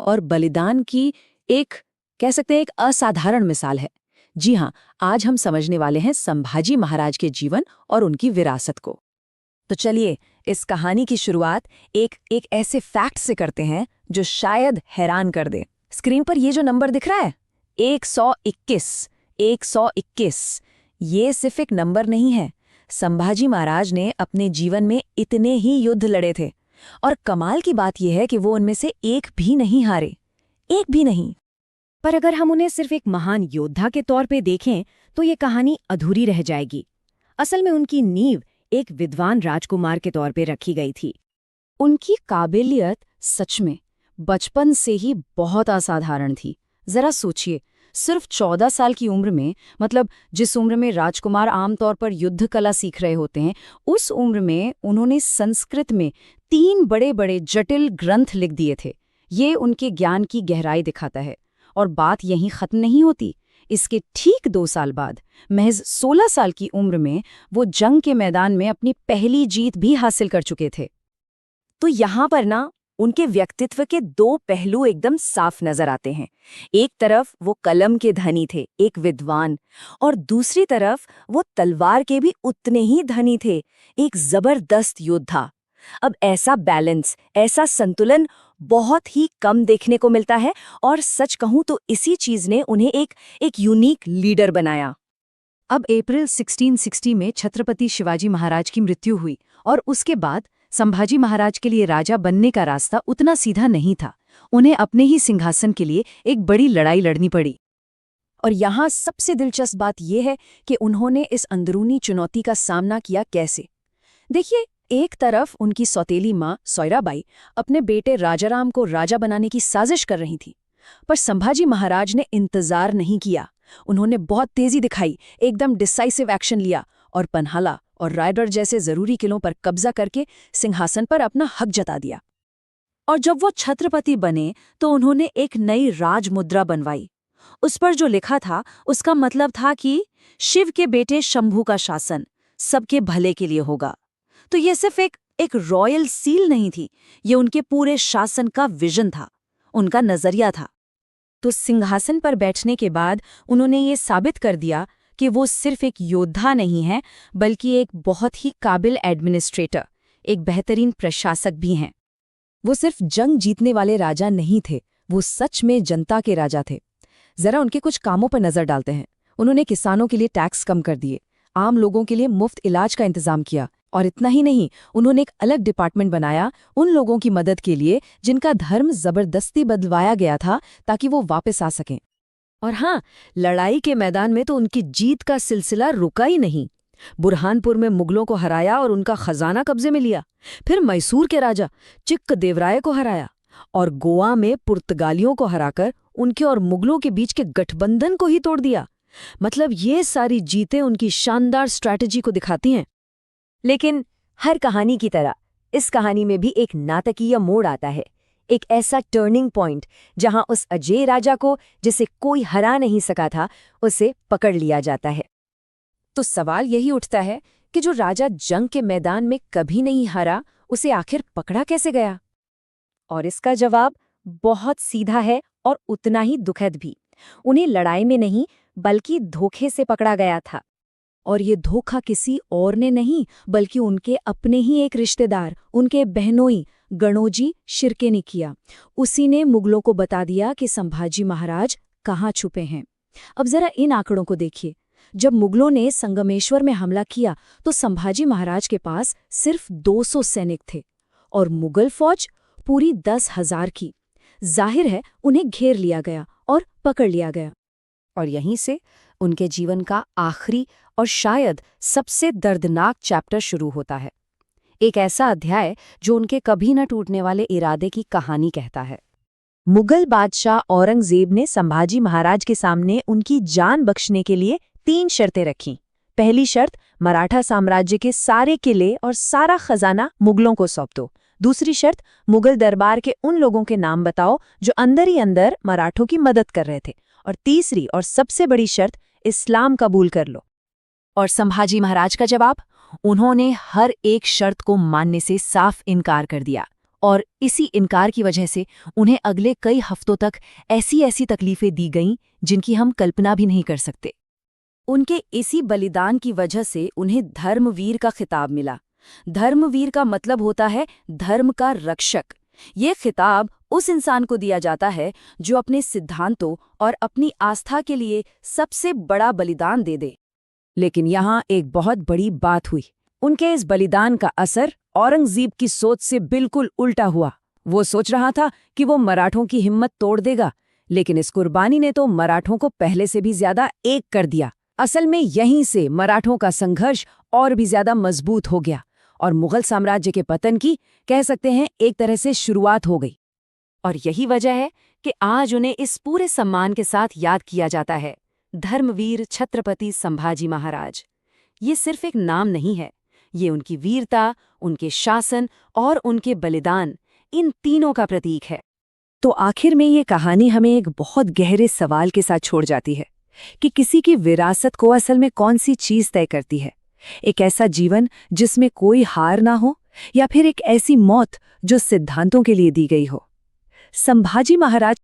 और बलिदान की एक, कह सकते हैं, एक असाधारण मिसाल है। जी हाँ, आज हम समझने वाले हैं संभाजी महाराज के जीवन और उनकी विरासत को। तो चलिए इस कहानी की शुरुआत एक एक ऐसे फैक्ट से करते हैं जो शायद हैरान कर दे। स्क्रीन पर ये जो नंबर दिख रहा है, 121, 121, ये सिर्फ एक नंबर नहीं है। संभाजी महाराज ने अपने जीवन में इतने ही युद्ध लड़े थे, और कमाल की बात यह है कि वो उनमें से एक भी नहीं हारे, एक भी नहीं। पर अगर हम उन्हें सिर्फ एक महान योद्धा के तौर पे देखें तो ये कहानी अधूरी रह जाएगी। असल में उनकी नींव एक विद्वान राजकुमार के तौर पे रखी गई थी। उनकी काबिलियत सच में बचपन से ही बहुत असाधारण थी। जरा सोचिए, सिर्फ 14 साल की उम्र में, मतलब जिस उम्र में राजकुमार आमतौर पर युद्ध कला सीख रहे होते हैं, उस उम्र में उन्होंने संस्कृत में 3 बड़े बड़े जटिल ग्रंथ लिख दिए थे। ये उनके ज्ञान की गहराई दिखाता है। और बात यहीं खत्म नहीं होती। इसके ठीक 2 साल बाद, महज 16 साल की उम्र में, वो जंग के मैदान में अपनी पहली जीत भी हासिल कर चुके थे। तो यहाँ पर ना उनके व्यक्तित्व के 2 पहलू एकदम साफ नजर आते हैं। एक तरफ वो कलम के धनी थे, एक विद्वान, और दूसरी तरफ वो तलवार के भी उतने ही धनी थे, एक जबरदस्त योद्धा। अब ऐसा बैलेंस, ऐसा संतुलन बहुत ही कम देखने को मिलता है, और सच कहूं तो इसी चीज ने उन्हें एक यूनिक लीडर बनाया। अब अप्रैल 1660 में छत्रपति शिवाजी महाराज की मृत्यु हुई, और उसके बाद संभाजी महाराज के लिए राजा बनने का रास्ता उतना सीधा नहीं था। उन्हें अपने ही सिंहासन के लिए एक बड़ी लड़ाई लड़नी पड़ी। और यहाँ सबसे दिलचस्प बात यह है कि उन्होंने इस अंदरूनी चुनौती का सामना किया कैसे। देखिए, एक तरफ उनकी सौतेली माँ सोयराबाई अपने बेटे राजाराम को राजा बनाने की साजिश कर रही थी, पर संभाजी महाराज ने इंतजार नहीं किया। उन्होंने बहुत तेजी दिखाई, एकदम डिसाइसिव एक्शन लिया, और पन्हाला और रायगढ़ जैसे जरूरी किलों पर कब्जा करके सिंहासन पर अपना हक जता दिया। और जब वो छत्रपति बने तो उन्होंने एक नई राज मुद्रा बनवाई। उस पर जो लिखा था उसका मतलब था कि शिव के बेटे शंभू का शासन सबके भले के लिए होगा। तो ये सिर्फ एक रॉयल सील नहीं थी, ये उनके पूरे शासन का विजन था, उनका नजरिया था। तो सिंहासन पर बैठने के बाद उन्होंने ये साबित कर दिया कि वो सिर्फ एक योद्धा नहीं है, बल्कि एक बहुत ही काबिल एडमिनिस्ट्रेटर, एक बेहतरीन प्रशासक भी हैं। वो सिर्फ जंग जीतने वाले राजा नहीं थे, वो सच में जनता के राजा थे। जरा उनके कुछ कामों पर नजर डालते हैं। उन्होंने किसानों के लिए टैक्स कम कर दिए, आम लोगों के लिए मुफ्त इलाज का इंतजाम किया, और इतना ही नहीं, उन्होंने एक अलग डिपार्टमेंट बनाया उन लोगों की मदद के लिए जिनका धर्म जबरदस्ती बदलवाया गया था, ताकि वो वापस आ सकें। और हाँ, लड़ाई के मैदान में तो उनकी जीत का सिलसिला रुका ही नहीं। बुरहानपुर में मुगलों को हराया और उनका खजाना कब्जे में लिया। फिर मैसूर के राजा चिक्कदेवराय को हराया, और गोवा में पुर्तगालियों को हराकर उनके और मुगलों के बीच के गठबंधन को ही तोड़ दिया। मतलब ये सारी जीतें उनकी शानदार स्ट्रैटेजी को दिखाती हैं। लेकिन हर कहानी की तरह इस कहानी में भी एक नाटकीय मोड़ आता है, एक ऐसा टर्निंग पॉइंट जहां उस अजेय राजा को, जिसे कोई हरा नहीं सका था, उसे पकड़ लिया जाता है। तो सवाल यही उठता है कि जो राजा जंग के मैदान में कभी नहीं हारा, उसे आखिर पकड़ा कैसे गया? और इसका जवाब बहुत सीधा है और उतना ही दुखद भी। उन्हें लड़ाई में नहीं, बल्कि धोखे से पकड़ा गया था। और ये धोखा किसी और ने नहीं, बल्कि उनके अपने ही एक रिश्तेदार, उनके बहनोई गणोजी शिर्के ने किया। उसी ने मुगलों को बता दिया कि संभाजी महाराज कहाँ छुपे हैं। अब जरा इन आंकड़ों को देखिए। जब मुगलों ने संगमेश्वर में हमला किया तो संभाजी महाराज के पास सिर्फ 200 सैनिक थे, और मुगल फौज पूरी 10,000 की। जाहिर है उन्हें घेर लिया गया और पकड़ लिया गया। और यहीं से उनके जीवन का आखिरी और शायद सबसे दर्दनाक चैप्टर शुरू होता है। एक ऐसा अध्याय जो उनके कभी न टूटने वाले इरादे की कहानी कहता है। मुगल बादशाह औरंगजेब ने संभाजी महाराज के सामने उनकी जान बख्शने के लिए 3 शर्तें रखीं। पहली शर्त, मराठा साम्राज्य के सारे किले और सारा खजाना मुगलों को सौंप दो। दूसरी शर्त, मुगल दरबार के उन लोगों के नाम बताओ जो अंदर ही अंदर मराठों की मदद कर रहे थे। और तीसरी और सबसे बड़ी शर्त, इस्लाम कबूल कर लो। और संभाजी महाराज का जवाब, उन्होंने हर एक शर्त को मानने से साफ इनकार कर दिया। और इसी इनकार की वजह से उन्हें अगले कई हफ्तों तक ऐसी ऐसी तकलीफें दी गईं जिनकी हम कल्पना भी नहीं कर सकते। उनके इसी बलिदान की वजह से उन्हें धर्मवीर का खिताब मिला। धर्मवीर का मतलब होता है धर्म का रक्षक। ये खिताब उस इंसान को दिया जाता है जो अपने सिद्धांतों और अपनी आस्था के लिए सबसे बड़ा बलिदान दे दे। लेकिन यहाँ एक बहुत बड़ी बात हुई। उनके इस बलिदान का असर औरंगजेब की सोच से बिल्कुल उल्टा हुआ। वो सोच रहा था कि वो मराठों की हिम्मत तोड़ देगा, लेकिन इस कुर्बानी ने तो मराठों को पहले से भी ज्यादा एक कर दिया। असल में यहीं से मराठों का संघर्ष और भी ज्यादा मजबूत हो गया और मुगल साम्राज्य के पतन की, कह सकते हैं, एक तरह से शुरुआत हो गई। और यही वजह है कि आज उन्हें इस पूरे सम्मान के साथ याद किया जाता है, धर्मवीर छत्रपति संभाजी महाराज। ये सिर्फ एक नाम नहीं है, ये उनकी वीरता, उनके शासन और उनके बलिदान, इन तीनों का प्रतीक है। तो आखिर में ये कहानी हमें एक बहुत गहरे सवाल के साथ छोड़ जाती है कि किसी की विरासत को असल में कौन सी चीज तय करती है। एक ऐसा जीवन जिसमें कोई हार ना हो, या फिर एक ऐसी मौत जो सिद्धांतों के लिए दी गई हो। संभाजी महाराज